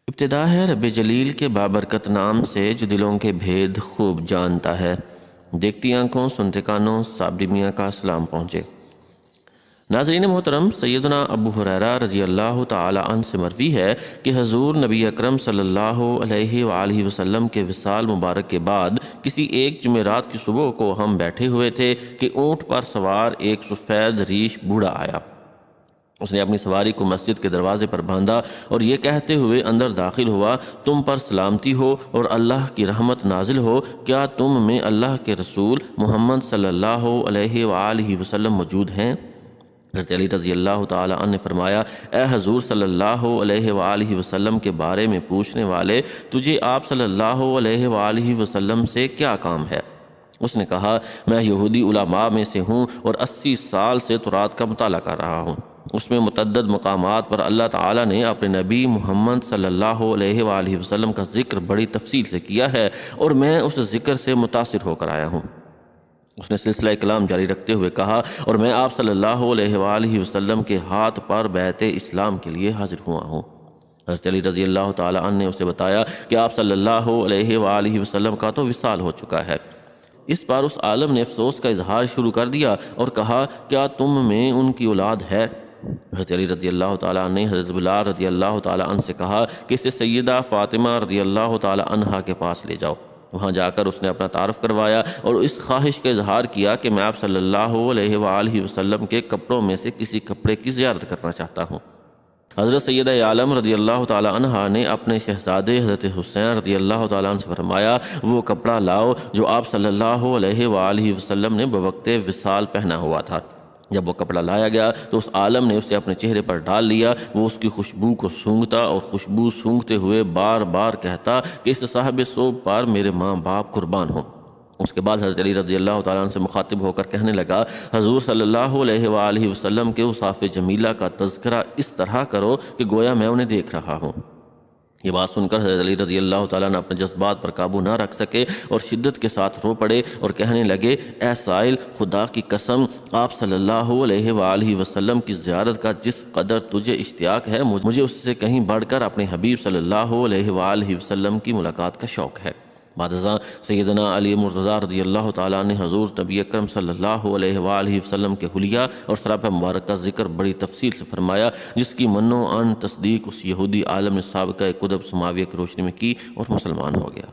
ابتدا ہے رب جلیل کے بابرکت نام سے جو دلوں کے بھید خوب جانتا ہے۔ دیکھتی آنکھوں سنتے کانوں صابری میاں کا سلام پہنچے۔ ناظرین محترم، سیدنا ابو ہریرہ رضی اللہ تعالی عنہ سے مروی ہے کہ حضور نبی اکرم صلی اللہ علیہ وآلہ وسلم کے وصال مبارک کے بعد کسی ایک جمعرات کی صبح کو ہم بیٹھے ہوئے تھے کہ اونٹ پر سوار ایک سفید ریش بوڑھا آیا۔ اس نے اپنی سواری کو مسجد کے دروازے پر باندھا اور یہ کہتے ہوئے اندر داخل ہوا، تم پر سلامتی ہو اور اللہ کی رحمت نازل ہو، کیا تم میں اللہ کے رسول محمد صلی اللہ علیہ وآلہ وسلم موجود ہیں؟ حضرت علی رضی اللہ تعالی عنہ نے فرمایا، اے حضور صلی اللہ علیہ وآلہ وسلم کے بارے میں پوچھنے والے، تجھے آپ صلی اللہ علیہ وآلہ وسلم سے کیا کام ہے؟ اس نے کہا، میں یہودی علماء میں سے ہوں اور 80 سال سے تورات کا مطالعہ کر رہا ہوں۔ اس میں متعدد مقامات پر اللہ تعالیٰ نے اپنے نبی محمد صلی اللہ علیہ وآلہ وسلم کا ذکر بڑی تفصیل سے کیا ہے اور میں اس ذکر سے متاثر ہو کر آیا ہوں۔ اس نے سلسلہ کلام جاری رکھتے ہوئے کہا، اور میں آپ صلی اللہ علیہ وآلہ وسلم کے ہاتھ پر بیعت اسلام کے لیے حاضر ہوا ہوں۔ حضرت علی رضی اللہ تعالیٰ عنہ نے اسے بتایا کہ آپ صلی اللہ علیہ وآلہ وسلم کا تو وصال ہو چکا ہے۔ اس پر اس عالم نے افسوس کا اظہار شروع کر دیا اور کہا، کیا تم میں ان کی اولاد ہے؟ حضرت علی رضی اللہ تعالیٰ عنہ نے حضرت بلال رضی اللہ تعالیٰ عنہ سے کہا کہ اسے سیدہ فاطمہ رضی اللہ تعالیٰ عنہ کے پاس لے جاؤ۔ وہاں جا کر اس نے اپنا تعارف کروایا اور اس خواہش کا اظہار کیا کہ میں آپ صلی اللہ علیہ وآلہ وسلم کے کپڑوں میں سے کسی کپڑے کی زیارت کرنا چاہتا ہوں۔ حضرت سیدہ عالم رضی اللہ تعالیٰ عنہ نے اپنے شہزادے حضرت حسین رضی اللہ تعالیٰ عنہ سے فرمایا، وہ کپڑا لاؤ جو آپ صلی اللہ علیہ وآلہ وسلم نے بوقت وصال پہنا ہوا تھا۔ جب وہ کپڑا لایا گیا تو اس عالم نے اسے اپنے چہرے پر ڈال لیا۔ وہ اس کی خوشبو کو سونگھتا اور خوشبو سونگھتے ہوئے بار بار کہتا کہ اس صاحب صوب پر میرے ماں باپ قربان ہوں۔ اس کے بعد حضرت علی رضی اللہ تعالیٰ عنہ سے مخاطب ہو کر کہنے لگا، حضور صلی اللہ علیہ وآلہ وسلم کے اوصاف جمیلہ کا تذکرہ اس طرح کرو کہ گویا میں انہیں دیکھ رہا ہوں۔ یہ بات سن کر حضرت علی رضی اللہ تعالیٰ نے اپنے جذبات پر قابو نہ رکھ سکے اور شدت کے ساتھ رو پڑے اور کہنے لگے، اے سائل، خدا کی قسم، آپ صلی اللہ علیہ وآلہ وسلم کی زیارت کا جس قدر تجھے اشتیاق ہے، مجھے اس سے کہیں بڑھ کر اپنے حبیب صلی اللہ علیہ وآلہ وسلم کی ملاقات کا شوق ہے۔ بعد ازاں سیدنا علی مرتضیٰ رضی اللہ تعالیٰ نے حضور نبی اکرم صلی اللہ علیہ وآلہ وسلم کے حلیہ اور سراپہ مبارک کا ذکر بڑی تفصیل سے فرمایا، جس کی منو عن تصدیق اس یہودی عالم نے سابقہ قطب سماویہ کی روشنی میں کی اور مسلمان ہو گیا۔